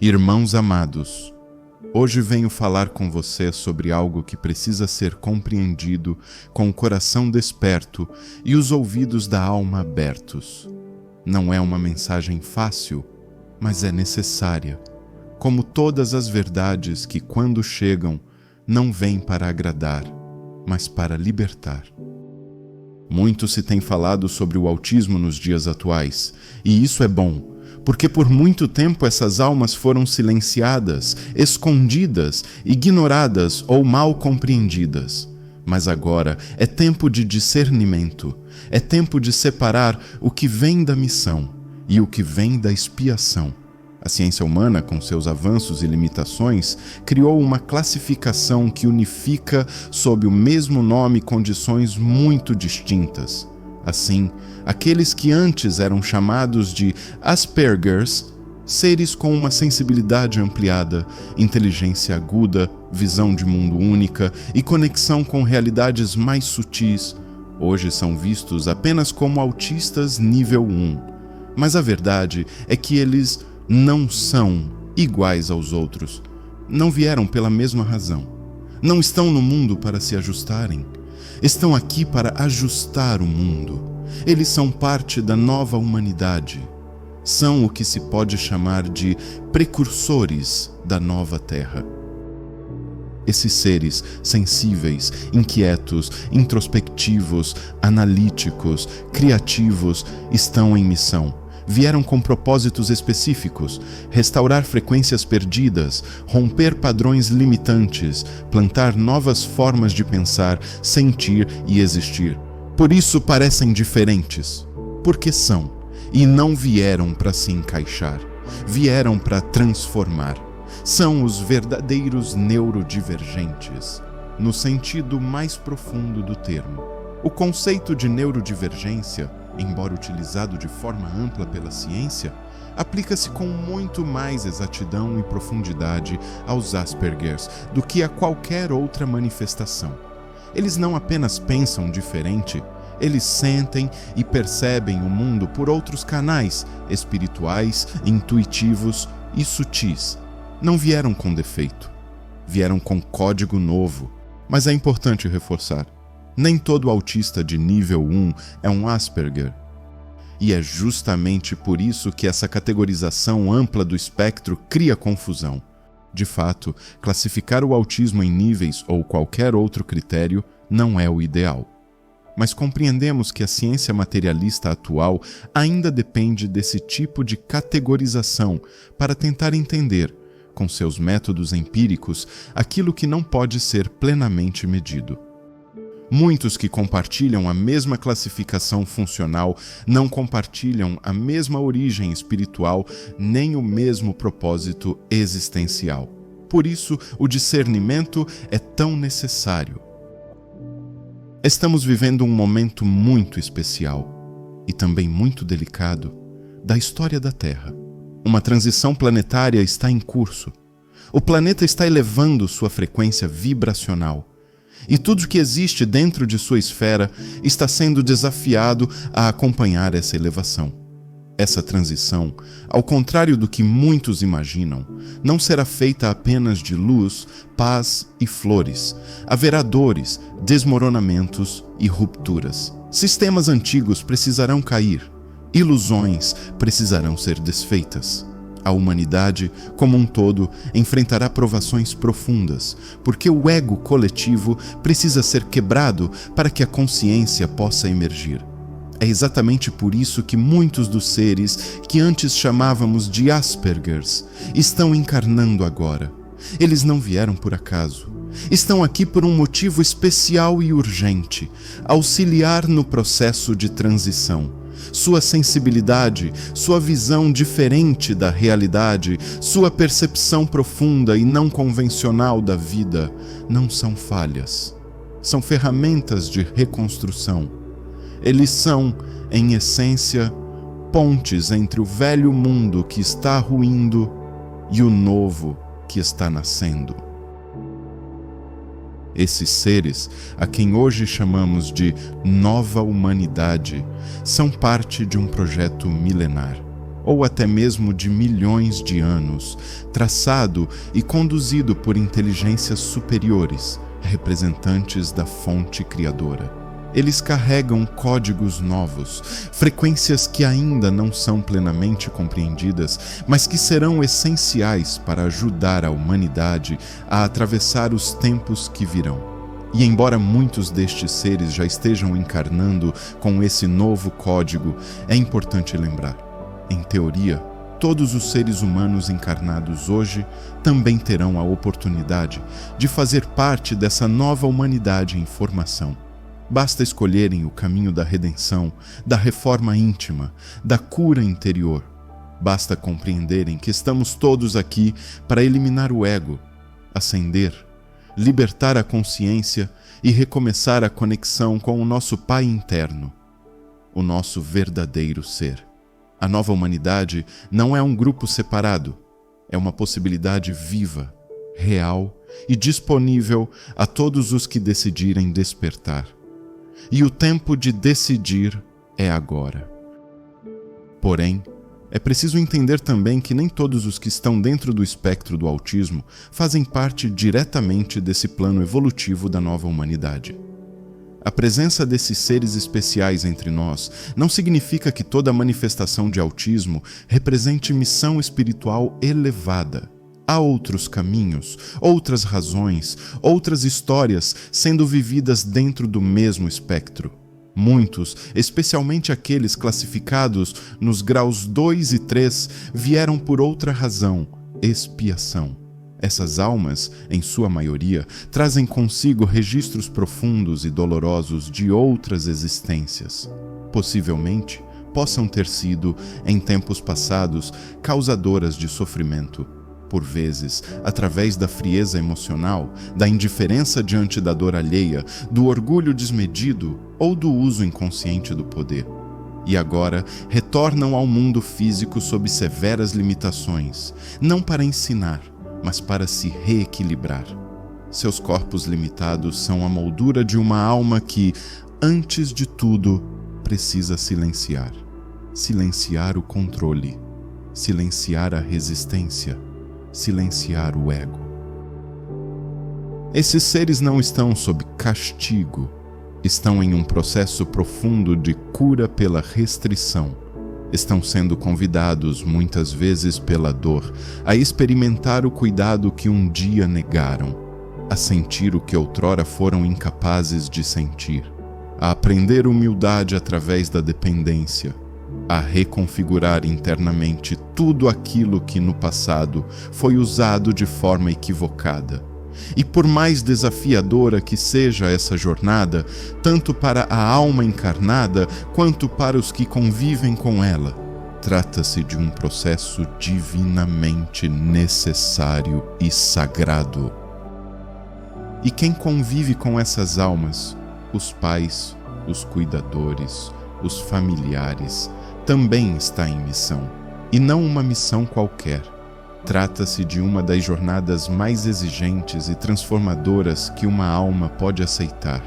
Irmãos amados, hoje venho falar com você sobre algo que precisa ser compreendido com o coração desperto e os ouvidos da alma abertos. Não é uma mensagem fácil, mas é necessária, como todas as verdades que, quando chegam, não vêm para agradar, mas para libertar. Muito se tem falado sobre o autismo nos dias atuais, e isso é bom, porque por muito tempo essas almas foram silenciadas, escondidas, ignoradas ou mal compreendidas. Mas agora é tempo de discernimento, é tempo de separar o que vem da missão e o que vem da expiação. A ciência humana, com seus avanços e limitações, criou uma classificação que unifica sob o mesmo nome condições muito distintas. Assim, aqueles que antes eram chamados de Aspergers, seres com uma sensibilidade ampliada, inteligência aguda, visão de mundo única e conexão com realidades mais sutis, hoje são vistos apenas como autistas nível 1. Mas a verdade é que eles não são iguais aos outros. Não vieram pela mesma razão. Não estão no mundo para se ajustarem. Estão aqui para ajustar o mundo. Eles são parte da nova humanidade. São o que se pode chamar de precursores da nova Terra. Esses seres sensíveis, inquietos, introspectivos, analíticos, criativos, estão em missão. Vieram com propósitos específicos: restaurar frequências perdidas, romper padrões limitantes, plantar novas formas de pensar, sentir e existir. Por isso parecem diferentes, porque são, e não vieram para se encaixar, vieram para transformar. São os verdadeiros neurodivergentes, no sentido mais profundo do termo. O conceito de neurodivergência, embora utilizado de forma ampla pela ciência, aplica-se com muito mais exatidão e profundidade aos Aspergers do que a qualquer outra manifestação. Eles não apenas pensam diferente, eles sentem e percebem o mundo por outros canais espirituais, intuitivos e sutis. Não vieram com defeito, vieram com código novo. Mas é importante reforçar: nem todo autista de nível 1 é um Asperger. E é justamente por isso que essa categorização ampla do espectro cria confusão. De fato, classificar o autismo em níveis ou qualquer outro critério não é o ideal. Mas compreendemos que a ciência materialista atual ainda depende desse tipo de categorização para tentar entender, com seus métodos empíricos, aquilo que não pode ser plenamente medido. Muitos que compartilham a mesma classificação funcional não compartilham a mesma origem espiritual nem o mesmo propósito existencial. Por isso, o discernimento é tão necessário. Estamos vivendo um momento muito especial e também muito delicado da história da Terra. Uma transição planetária está em curso. O planeta está elevando sua frequência vibracional. E tudo que existe dentro de sua esfera está sendo desafiado a acompanhar essa elevação. Essa transição, ao contrário do que muitos imaginam, não será feita apenas de luz, paz e flores. Haverá dores, desmoronamentos e rupturas. Sistemas antigos precisarão cair. Ilusões precisarão ser desfeitas. A humanidade, como um todo, enfrentará provações profundas, porque o ego coletivo precisa ser quebrado para que a consciência possa emergir. É exatamente por isso que muitos dos seres que antes chamávamos de Aspergers estão encarnando agora. Eles não vieram por acaso. Estão aqui por um motivo especial e urgente: auxiliar no processo de transição. Sua sensibilidade, sua visão diferente da realidade, sua percepção profunda e não convencional da vida não são falhas. São ferramentas de reconstrução. Eles são, em essência, pontes entre o velho mundo que está ruindo e o novo que está nascendo. Esses seres, a quem hoje chamamos de nova humanidade, são parte de um projeto milenar. ou até mesmo de milhões de anos, traçado e conduzido por inteligências superiores, representantes da fonte criadora. Eles carregam códigos novos, frequências que ainda não são plenamente compreendidas, mas que serão essenciais para ajudar a humanidade a atravessar os tempos que virão. E embora muitos destes seres já estejam encarnando com esse novo código, é importante lembrar: em teoria, todos os seres humanos encarnados hoje também terão a oportunidade de fazer parte dessa nova humanidade em formação. Basta escolherem o caminho da redenção, da reforma íntima, da cura interior. Basta compreenderem que estamos todos aqui para eliminar o ego, ascender, libertar a consciência e recomeçar a conexão com o nosso Pai interno, o nosso verdadeiro ser. A nova humanidade não é um grupo separado, é uma possibilidade viva, real e disponível a todos os que decidirem despertar. E o tempo de decidir é agora. Porém, é preciso entender também que nem todos os que estão dentro do espectro do autismo fazem parte diretamente desse plano evolutivo da nova humanidade. A presença desses seres especiais entre nós não significa que toda manifestação de autismo represente missão espiritual elevada. Há outros caminhos, outras razões, outras histórias sendo vividas dentro do mesmo espectro. Muitos, especialmente aqueles classificados nos graus 2 e 3, vieram por outra razão: expiação. Essas almas, em sua maioria, trazem consigo registros profundos e dolorosos de outras existências. Possivelmente, possam ter sido, em tempos passados, causadoras de sofrimento. Por vezes, através da frieza emocional, da indiferença diante da dor alheia, do orgulho desmedido ou do uso inconsciente do poder. E agora retornam ao mundo físico sob severas limitações, não para ensinar, mas para se reequilibrar. Seus corpos limitados são a moldura de uma alma que, antes de tudo, precisa silenciar. Silenciar o controle, silenciar a resistência, silenciar o ego. Esses seres não estão sob castigo, estão em um processo profundo de cura pela restrição. Estão sendo convidados, muitas vezes pela dor, a experimentar o cuidado que um dia negaram, a sentir o que outrora foram incapazes de sentir, a aprender humildade através da dependência, a reconfigurar internamente tudo aquilo que no passado foi usado de forma equivocada. E por mais desafiadora que seja essa jornada, tanto para a alma encarnada quanto para os que convivem com ela, trata-se de um processo divinamente necessário e sagrado. E quem convive com essas almas, os pais, os cuidadores, os familiares, também está em missão, e não uma missão qualquer. Trata-se de uma das jornadas mais exigentes e transformadoras que uma alma pode aceitar.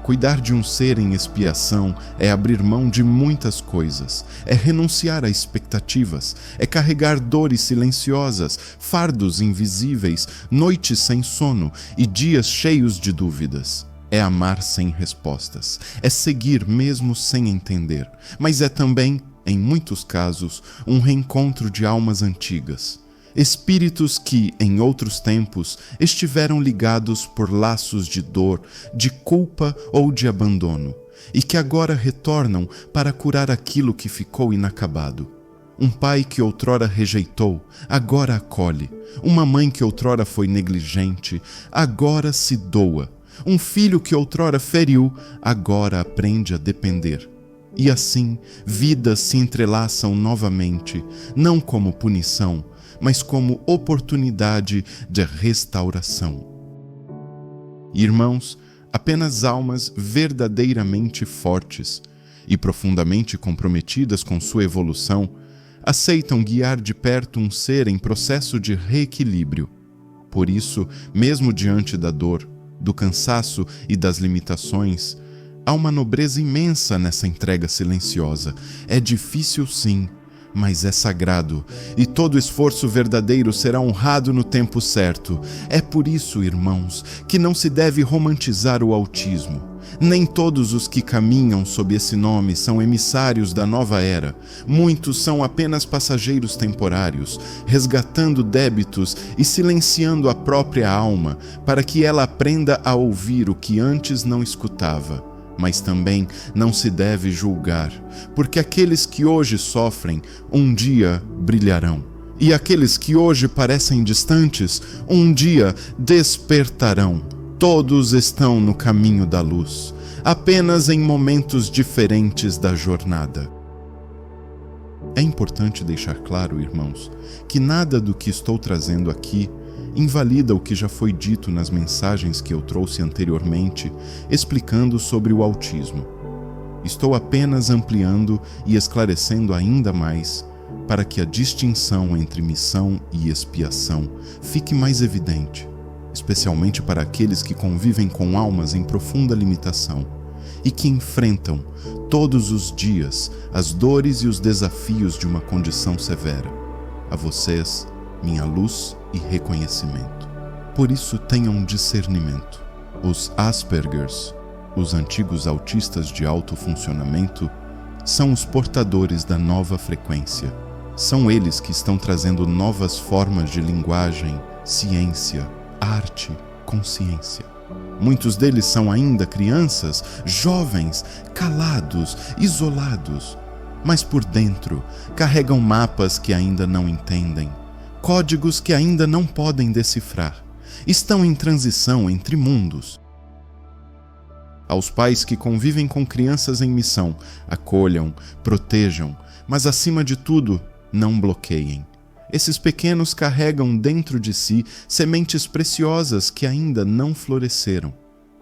Cuidar de um ser em expiação é abrir mão de muitas coisas, é renunciar a expectativas, é carregar dores silenciosas, fardos invisíveis, noites sem sono e dias cheios de dúvidas. É amar sem respostas, é seguir mesmo sem entender, mas é também, em muitos casos, um reencontro de almas antigas. Espíritos que, em outros tempos, estiveram ligados por laços de dor, de culpa ou de abandono, e que agora retornam para curar aquilo que ficou inacabado. Um pai que outrora rejeitou, agora acolhe. Uma mãe que outrora foi negligente, agora se doa. Um filho que outrora feriu, agora aprende a depender. E assim, vidas se entrelaçam novamente, não como punição, mas como oportunidade de restauração. Irmãos, apenas almas verdadeiramente fortes e profundamente comprometidas com sua evolução aceitam guiar de perto um ser em processo de reequilíbrio. Por isso, mesmo diante da dor, do cansaço e das limitações, há uma nobreza imensa nessa entrega silenciosa. É difícil sim, mas é sagrado, e todo esforço verdadeiro será honrado no tempo certo. É por isso, irmãos, que não se deve romantizar o autismo. Nem todos os que caminham sob esse nome são emissários da nova era. Muitos são apenas passageiros temporários, resgatando débitos e silenciando a própria alma, para que ela aprenda a ouvir o que antes não escutava. Mas também não se deve julgar, porque aqueles que hoje sofrem, um dia brilharão. E aqueles que hoje parecem distantes, um dia despertarão. Todos estão no caminho da luz, apenas em momentos diferentes da jornada. É importante deixar claro, irmãos, que nada do que estou trazendo aqui invalida o que já foi dito nas mensagens que eu trouxe anteriormente, explicando sobre o autismo. Estou apenas ampliando e esclarecendo ainda mais para que a distinção entre missão e expiação fique mais evidente, especialmente para aqueles que convivem com almas em profunda limitação e que enfrentam todos os dias as dores e os desafios de uma condição severa. A vocês, minha luz e reconhecimento. Por isso tenham discernimento. Os Aspergers, os antigos autistas de alto funcionamento, são os portadores da nova frequência. São eles que estão trazendo novas formas de linguagem, ciência, arte, consciência. Muitos deles são ainda crianças, jovens, calados, isolados, mas por dentro carregam mapas que ainda não entendem, códigos que ainda não podem decifrar. Estão em transição entre mundos. Aos pais que convivem com crianças em missão, acolham, protejam, mas acima de tudo, não bloqueiem. Esses pequenos carregam dentro de si sementes preciosas que ainda não floresceram.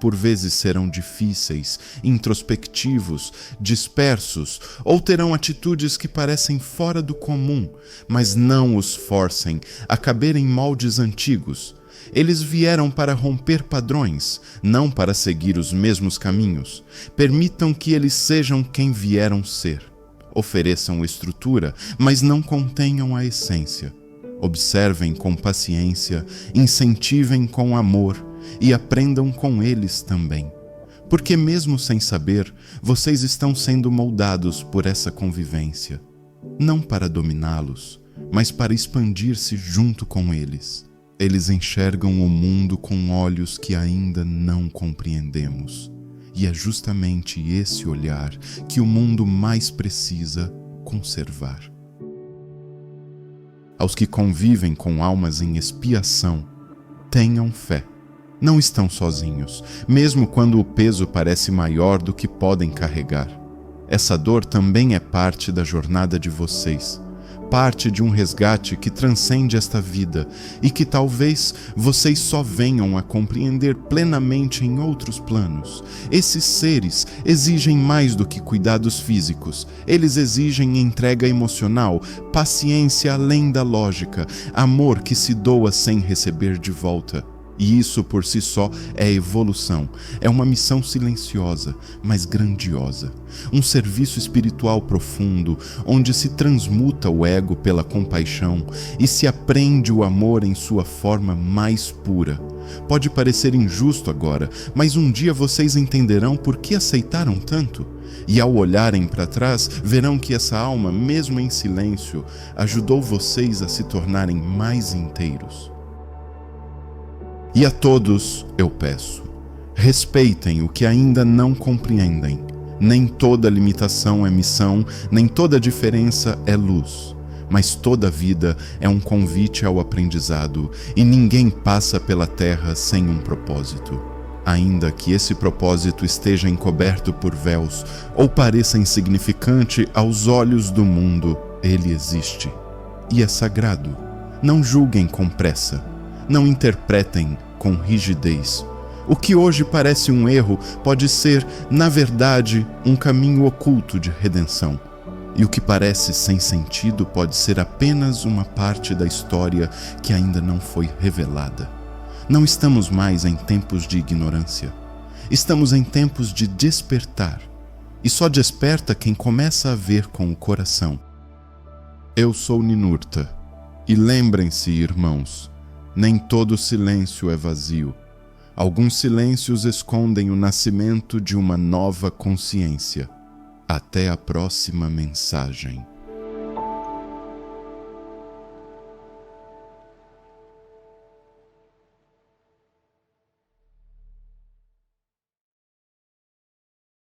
Por vezes serão difíceis, introspectivos, dispersos, ou terão atitudes que parecem fora do comum, mas não os forcem a caber em moldes antigos. Eles vieram para romper padrões, não para seguir os mesmos caminhos. Permitam que eles sejam quem vieram ser. Ofereçam estrutura, mas não contenham a essência. Observem com paciência, incentivem com amor e aprendam com eles também. Porque mesmo sem saber, vocês estão sendo moldados por essa convivência. Não para dominá-los, mas para expandir-se junto com eles. Eles enxergam o mundo com olhos que ainda não compreendemos. E é justamente esse olhar que o mundo mais precisa conservar. Aos que convivem com almas em expiação, tenham fé. Não estão sozinhos, mesmo quando o peso parece maior do que podem carregar. Essa dor também é parte da jornada de vocês, parte de um resgate que transcende esta vida e que talvez vocês só venham a compreender plenamente em outros planos. Esses seres exigem mais do que cuidados físicos. Eles exigem entrega emocional, paciência além da lógica, amor que se doa sem receber de volta. E isso por si só é evolução, é uma missão silenciosa, mas grandiosa. Um serviço espiritual profundo, onde se transmuta o ego pela compaixão e se aprende o amor em sua forma mais pura. Pode parecer injusto agora, mas um dia vocês entenderão por que aceitaram tanto. E ao olharem para trás, verão que essa alma, mesmo em silêncio, ajudou vocês a se tornarem mais inteiros. E a todos eu peço, respeitem o que ainda não compreendem. Nem toda limitação é missão, nem toda diferença é luz. Mas toda vida é um convite ao aprendizado, e ninguém passa pela terra sem um propósito. Ainda que esse propósito esteja encoberto por véus, ou pareça insignificante aos olhos do mundo, ele existe. E é sagrado. Não julguem com pressa. Não interpretem com rigidez. O que hoje parece um erro pode ser, na verdade, um caminho oculto de redenção. E o que parece sem sentido pode ser apenas uma parte da história que ainda não foi revelada. Não estamos mais em tempos de ignorância. Estamos em tempos de despertar. E só desperta quem começa a ver com o coração. Eu sou Ninurta. E lembrem-se, irmãos, nem todo silêncio é vazio. Alguns silêncios escondem o nascimento de uma nova consciência. Até a próxima mensagem.